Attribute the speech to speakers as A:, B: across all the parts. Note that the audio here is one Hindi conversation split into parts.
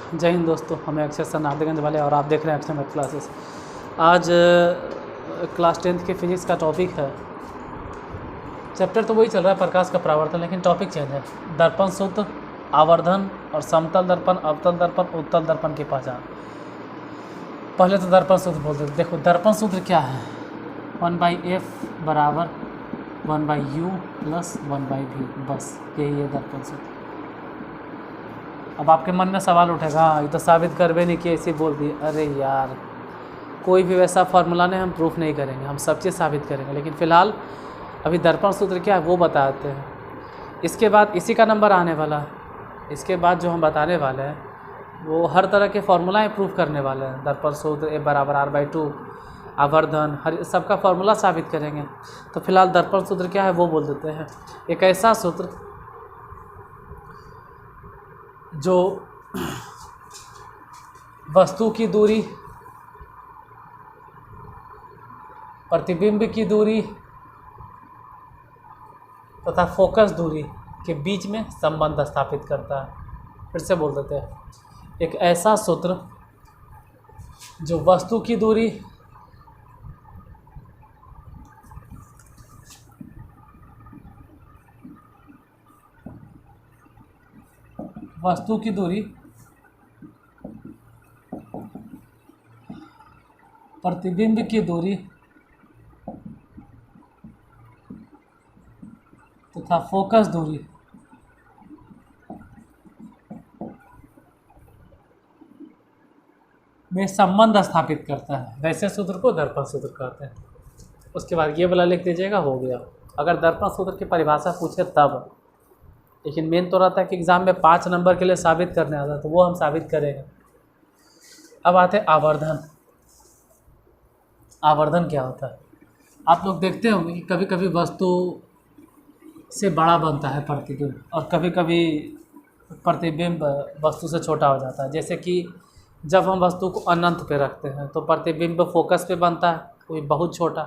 A: जय हिंद दोस्तों, हमें अक्षय सर नारदगंज वाले और आप देख रहे हैं अक्षय मैथ क्लासेस। आज क्लास 10th के फिजिक्स का टॉपिक है। चैप्टर तो वही चल रहा है, प्रकाश का परावर्तन, लेकिन टॉपिक चेंज है। दर्पण सूत्र, आवर्धन और समतल दर्पण, अवतल दर्पण, उत्तल दर्पण की पहचान। पहले तो दर्पण सूत्र बोलते हैं। देखो दर्पण सूत्र क्या है, 1/f बराबर 1/u प्लस 1/v, बस यही है दर्पण सूत्र। अब आपके मन में सवाल उठेगा, हाँ ये तो साबित कर भी नहीं किया, इसी बोल दिए। अरे यार, कोई भी वैसा फार्मूला नहीं, हम प्रूफ नहीं करेंगे, हम सब चीज़ साबित करेंगे, लेकिन फ़िलहाल अभी दर्पण सूत्र क्या है वो बताते हैं। इसके बाद इसी का नंबर आने वाला है। इसके बाद जो हम बताने वाले हैं वो हर तरह के फार्मूलाएँ प्रूफ करने वाले हैं। दर्पण सूत्र F बराबर R/2, आवर्धन, हर सबका फार्मूला साबित करेंगे। तो फिलहाल दर्पण सूत्र क्या है वो बोल देते हैं। एक ऐसा सूत्र जो वस्तु की दूरी, प्रतिबिंब की दूरी तथा फोकस दूरी के बीच में संबंध स्थापित करता है। फिर से बोल देते हैं, एक ऐसा सूत्र जो वस्तु की दूरी, प्रतिबिंब की दूरी तथा फोकस दूरी में संबंध स्थापित करता है, वैसे सूत्र को दर्पण सूत्र कहते हैं। उसके बाद ये वाला लिख दीजिएगा, हो गया। अगर दर्पण सूत्र की परिभाषा पूछे तब, लेकिन मेन तो रहता है कि एग्ज़ाम में 5 नंबर के लिए साबित करने आता है, तो वो हम साबित करेंगे। अब आते हैं आवर्धन। आवर्धन क्या होता है? आप लोग देखते होंगे कि कभी कभी वस्तु से बड़ा बनता है प्रतिबिंब, और कभी कभी प्रतिबिंब वस्तु से छोटा हो जाता है। जैसे कि जब हम वस्तु को अनंत पे रखते हैं तो प्रतिबिंब फोकस पे बनता है, कोई बहुत छोटा।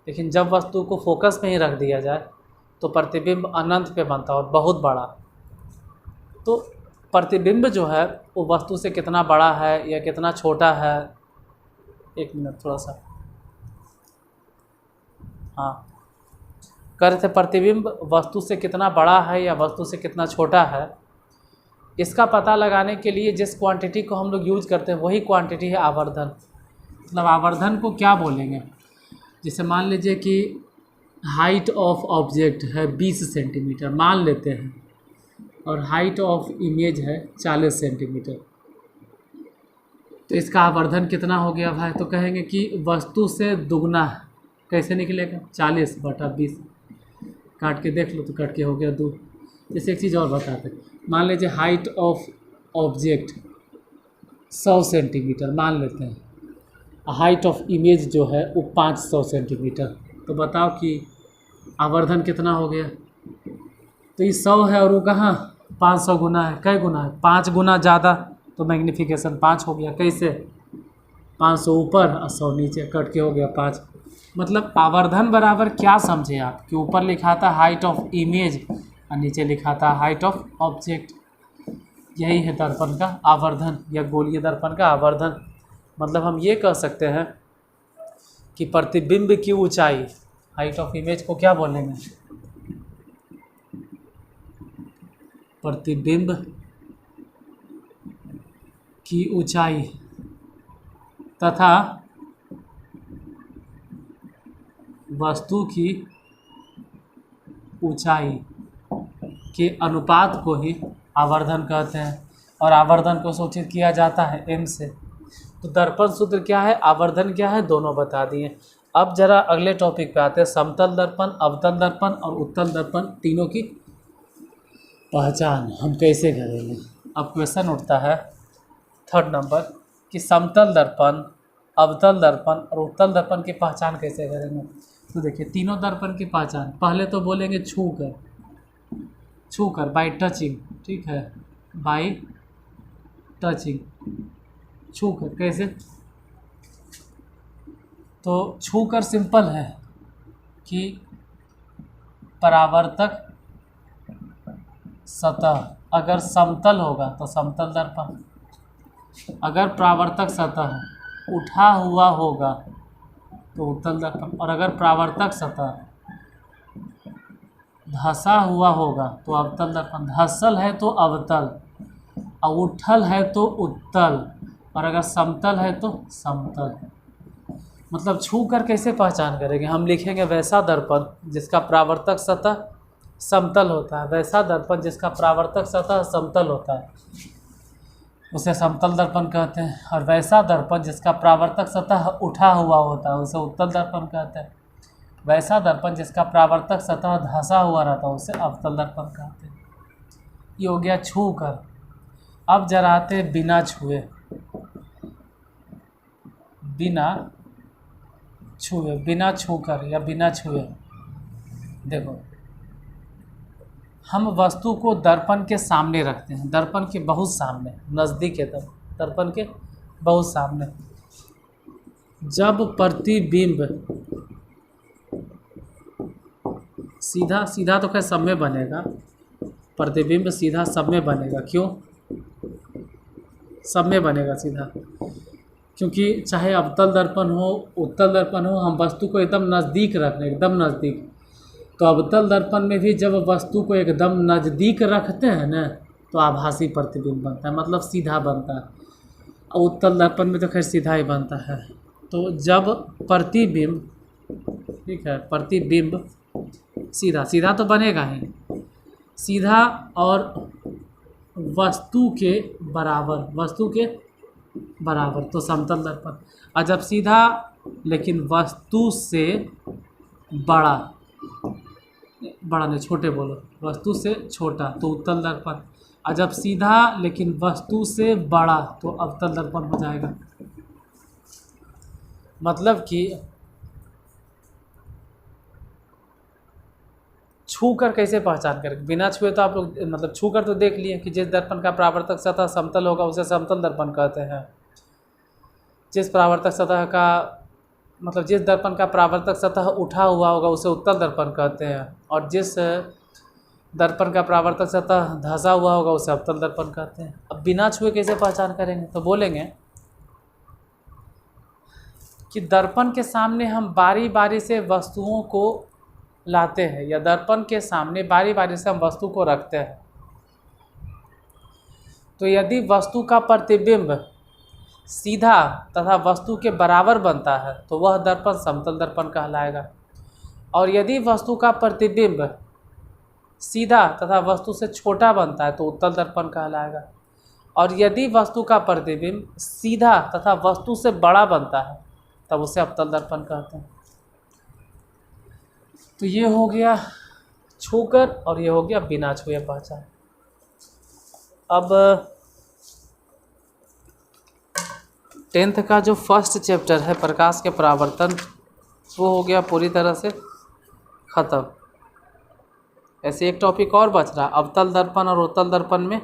A: लेकिन जब वस्तु को फोकस में ही रख दिया जाए तो प्रतिबिंब अनंत पे बनता है और बहुत बड़ा। तो प्रतिबिंब जो है वो वस्तु से कितना बड़ा है या कितना छोटा है, एक मिनट थोड़ा सा, हाँ कह रहे थे प्रतिबिंब वस्तु से कितना बड़ा है या वस्तु से कितना छोटा है, इसका पता लगाने के लिए जिस क्वांटिटी को हम लोग यूज करते हैं वही क्वांटिटी है आवर्धन। मतलब आवर्धन को क्या बोलेंगे, जैसे मान लीजिए कि हाइट ऑफ ऑब्जेक्ट है 20 सेंटीमीटर मान लेते हैं, और हाइट ऑफ इमेज है 40 सेंटीमीटर, तो इसका आवर्धन कितना हो गया भाई? तो कहेंगे कि वस्तु से दुगना है। कैसे निकलेगा? 40/20, काट के देख लो तो कट के हो गया 2। जैसे एक चीज़ और बताते हैं, मान लीजिए हाइट ऑफ ऑब्जेक्ट 100 सेंटीमीटर मान लेते हैं, हाइट ऑफ इमेज जो है वो 500 सेंटीमीटर, तो बताओ कि आवर्धन कितना हो गया? तो ये 100 है और वो कहाँ 500 गुना है। कै गुना है? 5 गुना ज़्यादा, तो मैग्नीफिकेशन 5 हो गया। कैसे? 500 ऊपर और 100 नीचे, कट के हो गया 5। मतलब आवर्धन बराबर क्या समझे आप, कि ऊपर लिखा था हाइट ऑफ इमेज और नीचे लिखा था हाइट ऑफ ऑब्जेक्ट। यही है दर्पण का आवर्धन या गोलीय दर्पण का आवर्धन। मतलब हम ये कह सकते हैं कि प्रतिबिंब की ऊंचाई, हाइट ऑफ इमेज को क्या बोलेंगे? प्रतिबिंब की ऊंचाई तथा वस्तु की ऊंचाई के अनुपात को ही आवर्धन कहते हैं, और आवर्धन को सूचित किया जाता है m से। तो दर्पण सूत्र क्या है, आवर्धन क्या है, दोनों बता दिए। अब जरा अगले टॉपिक पे आते हैं, समतल दर्पण, अवतल दर्पण और उत्तल दर्पण, तीनों की पहचान हम कैसे करेंगे। अब क्वेश्चन उठता है 3rd नंबर कि समतल दर्पण, अवतल दर्पण और उत्तल दर्पण की पहचान कैसे करेंगे। तो देखिए तीनों दर्पण की पहचान, पहले तो बोलेंगे छू कर बाय टचिंग, ठीक है, बाय टचिंग, छू कर। कैसे? तो छू कर सिंपल है कि परावर्तक सतह अगर समतल होगा तो समतल दर्पण, अगर परावर्तक सतह उठा हुआ होगा तो उत्तल दर्पण, और अगर परावर्तक सतह धंसा हुआ होगा तो अवतल दर्पण। धंसल है तो अवतल, और उठल है तो उत्तल, और अगर समतल है तो समतल। मतलब छू कर कैसे पहचान करेंगे? हम लिखेंगे वैसा दर्पण जिसका परावर्तक सतह समतल होता है, वैसा दर्पण जिसका परावर्तक सतह समतल होता है उसे समतल दर्पण कहते हैं, और वैसा दर्पण जिसका परावर्तक सतह उठा हुआ होता है उसे उत्तल दर्पण कहते हैं। वैसा दर्पण जिसका परावर्तक सतह धंसा हुआ रहता है उसे अवतल दर्पण कहते हैं। ये हो गया छू कर। अब जरा आते बिना छुए, बिना छुए, बिना छू कर या बिना छुए। देखो, हम वस्तु को दर्पण के सामने रखते हैं, दर्पण के बहुत सामने, नज़दीक है तब, दर्पण के बहुत सामने। जब प्रतिबिंब सीधा सीधा तो खैर सब में बनेगा, प्रतिबिंब सीधा सब में बनेगा। क्यों सब में बनेगा सीधा? क्योंकि चाहे अवतल दर्पण हो उत्तल दर्पण हो, हम वस्तु को एकदम नज़दीक रख रहे हैं, एकदम नज़दीक। तो अवतल दर्पण में भी जब वस्तु को एकदम नज़दीक रखते हैं ना तो आभासी प्रतिबिंब बनता है, मतलब सीधा बनता है। और उत्तल दर्पण में तो खैर सीधा ही बनता है। तो जब प्रतिबिंब, ठीक है, प्रतिबिंब सीधा सीधा तो बनेगा ही, सीधा और वस्तु के बराबर, वस्तु के बराबर तो समतल दर्पण। और जब सीधा लेकिन वस्तु से बड़ा, बड़ा नहीं छोटे बोलो, वस्तु से छोटा तो उत्तल दर्पण। और जब सीधा लेकिन वस्तु से बड़ा तो अवतल दर्पण हो जाएगा। मतलब कि छू कर कैसे पहचान करें? बिना छुए तो आप लोग मतलब छू कर तो देख लिए कि जिस दर्पण का परावर्तक सतह समतल होगा उसे समतल दर्पण कहते हैं। जिस परावर्तक सतह का मतलब जिस दर्पण का परावर्तक सतह उठा हुआ होगा उसे उत्तल दर्पण कहते हैं, और जिस दर्पण का परावर्तक सतह धंसा हुआ होगा उसे अवतल दर्पण कहते हैं। अब बिना छुए कैसे पहचान करेंगे? तो बोलेंगे कि दर्पण के सामने हम बारी बारी से वस्तुओं को लाते हैं, या दर्पण के सामने बारी बारी से हम वस्तु को रखते हैं। तो यदि वस्तु का प्रतिबिंब सीधा तथा वस्तु के बराबर बनता है तो वह दर्पण समतल दर्पण कहलाएगा, और यदि वस्तु का प्रतिबिंब सीधा तथा वस्तु से छोटा बनता है तो उत्तल दर्पण कहलाएगा, और यदि वस्तु का प्रतिबिंब सीधा तथा वस्तु से बड़ा बनता है तब उसे अवतल दर्पण कहते हैं। तो ये हो गया छूकर और ये हो गया बिना छुए पहचान। अब 10th का जो फर्स्ट चैप्टर है प्रकाश के परावर्तन वो हो गया पूरी तरह से ख़त्म। ऐसे एक टॉपिक और बच रहा, अवतल दर्पण और उत्तल दर्पण में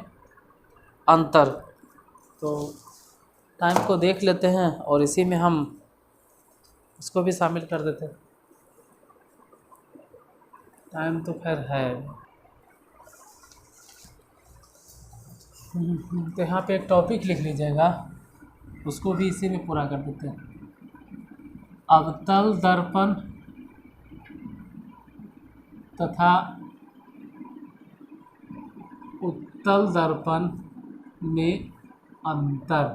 A: अंतर। तो टाइम को देख लेते हैं और इसी में हम इसको भी शामिल कर देते हैं। टाइम तो खैर है। तो यहाँ पे एक टॉपिक लिख लीजिएगा, उसको भी इसी में पूरा कर देते हैं। अवतल दर्पण तथा उत्तल दर्पण में अंतर।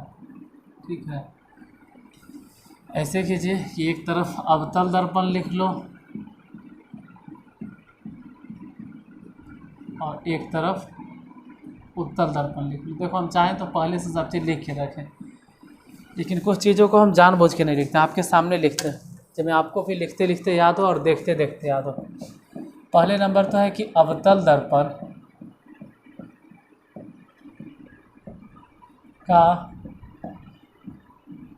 A: ठीक है, ऐसे कीजिए कि एक तरफ अवतल दर्पण लिख लो और एक तरफ उत्तल दर्पण लिख लो। देखो हम चाहें तो पहले से सब चीज़ लिख के रखें, लेकिन कुछ चीज़ों को हम जानबूझ के नहीं लिखते, आपके सामने लिखते हैं जब मैं आपको भी लिखते लिखते याद हो और देखते देखते याद हो। पहले नंबर तो है कि अवतल दर्पण का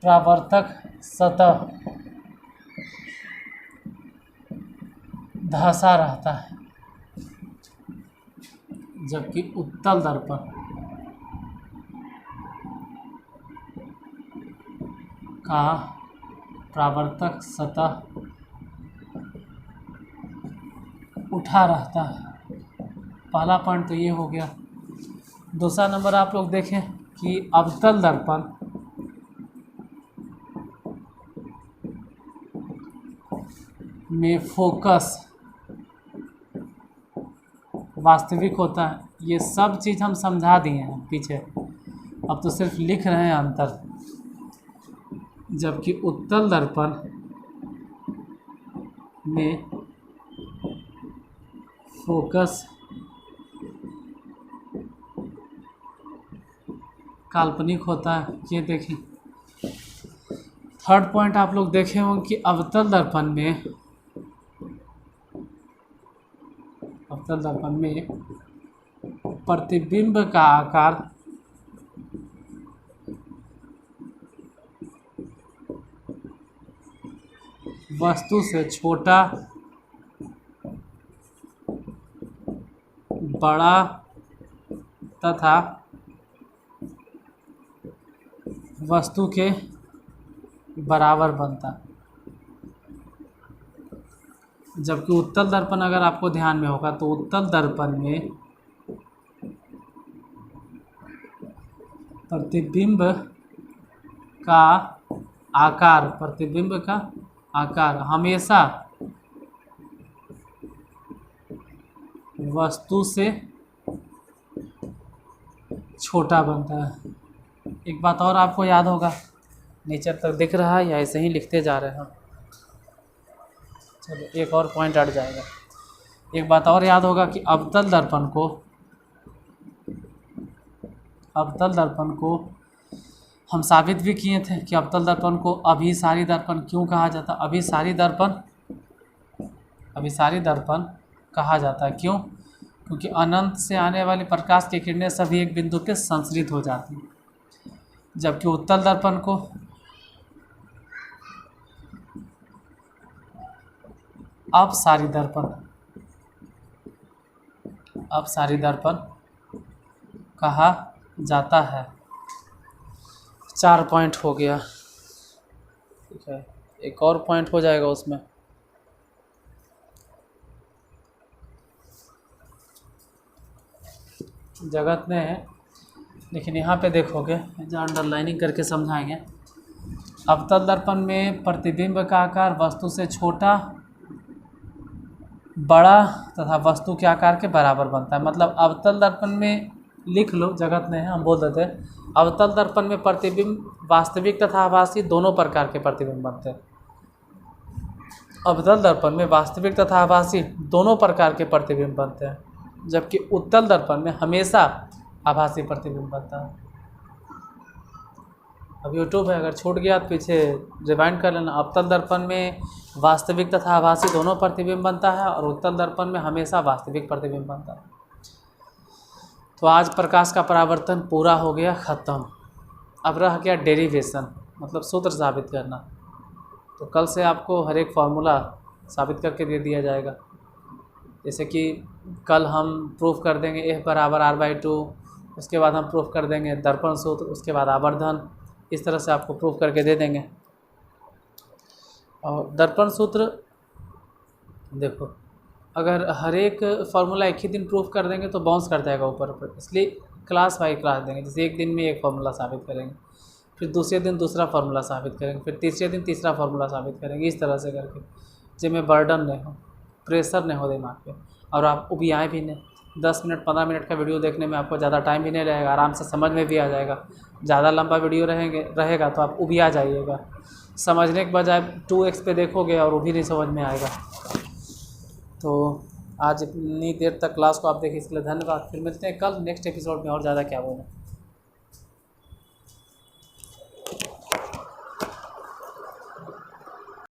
A: परावर्तक सतह धंसा रहता है, जबकि उत्तल दर्पण का परावर्तक सतह उठा रहता है। पहला पॉइंट तो ये हो गया। दूसरा नंबर आप लोग देखें कि अवतल दर्पण में फोकस वास्तविक होता है। ये सब चीज़ हम समझा दिए हैं पीछे, अब तो सिर्फ लिख रहे हैं अंतर। जबकि उत्तल दर्पण में फोकस काल्पनिक होता है। ये देखें, थर्ड पॉइंट आप लोग देखे होंगे कि अवतल दर्पण में प्रतिबिंब का आकार वस्तु से छोटा, बड़ा तथा वस्तु के बराबर बनता है। जबकि उत्तल दर्पण अगर आपको ध्यान में होगा तो उत्तल दर्पण में प्रतिबिंब का आकार हमेशा वस्तु से छोटा बनता है। एक बात और आपको याद होगा, नीचे तक दिख रहा है या ऐसे ही लिखते जा रहे हैं? चलो एक और पॉइंट हट जाएगा। एक बात और याद होगा कि अवतल दर्पण को हम साबित भी किए थे कि अवतल दर्पण को अभिसारी दर्पण क्यों कहा जाता है। अभिसारी दर्पण कहा जाता है क्यों? क्योंकि अनंत से आने वाली प्रकाश की किरणें सभी एक बिंदु पे संसरित हो जाती हैं। जबकि उत्तल दर्पण को अपसारी दर्पण कहा जाता है। 4 पॉइंट हो गया, ठीक है। एक और पॉइंट हो जाएगा उसमें। जगत ने है, लेकिन यहाँ पे देखोगे जो अंडरलाइनिंग करके समझाएंगे। अवतल दर्पण में प्रतिबिंब का आकार वस्तु से छोटा, बड़ा तथा वस्तु के आकार के बराबर बनता है। मतलब अवतल दर्पण में लिख लो, जगत ने है, हम बोल देते हैं अवतल दर्पण में प्रतिबिंब वास्तविक तथा आभासी दोनों प्रकार के प्रतिबिंब बनते हैं। अवतल दर्पण में वास्तविक तथा आभासी दोनों प्रकार के प्रतिबिंब बनते हैं, जबकि उत्तल दर्पण में हमेशा आभासी प्रतिबिंब बनता है। अब यूट्यूब है, अगर छूट गया तो पीछे रिवाइंड कर लेना। अवतल दर्पण में वास्तविक तथा आभासी दोनों प्रतिबिंब बनता है और उत्तल दर्पण में हमेशा वास्तविक प्रतिबिंब बनता है। तो आज प्रकाश का परावर्तन पूरा हो गया, ख़त्म। अब रह गया डेरिवेशन, मतलब सूत्र साबित करना। तो कल से आपको हर एक फार्मूला साबित करके दे दिया जाएगा। जैसे कि कल हम प्रूफ कर देंगे F बराबर R/2, उसके बाद हम प्रूफ कर देंगे दर्पण सूत्र, उसके बाद आवर्धन। इस तरह से आपको प्रूफ करके दे देंगे। और दर्पण सूत्र देखो, अगर हर एक फार्मूला एक ही दिन प्रूफ कर देंगे तो बाउंस कर जाएगा ऊपर, इसलिए क्लास बाई क्लास देंगे। जैसे एक दिन में एक फार्मूला साबित करेंगे, फिर दूसरे दिन दूसरा फार्मूला साबित करेंगे, फिर तीसरे दिन तीसरा फार्मूला साबित करेंगे। इस तरह से करके जिसमें बर्डन नहीं हो, प्रेशर नहीं हो दिमाग पे, और आप उबियाएँ भी नहीं। 10 मिनट 15 मिनट का वीडियो देखने में आपको ज़्यादा टाइम भी नहीं लगेगा, आराम से समझ में भी आ जाएगा। ज़्यादा लंबा वीडियो रहेगा तो आप उबिया जाइएगा। समझने के बजाय 2x पे देखोगे और वो भी नहीं समझ में आएगा। तो आज इतनी देर तक क्लास को आप देखें, इसके लिए धन्यवाद। फिर मिलते हैं कल नेक्स्ट एपिसोड में और ज़्यादा क्या बोलें।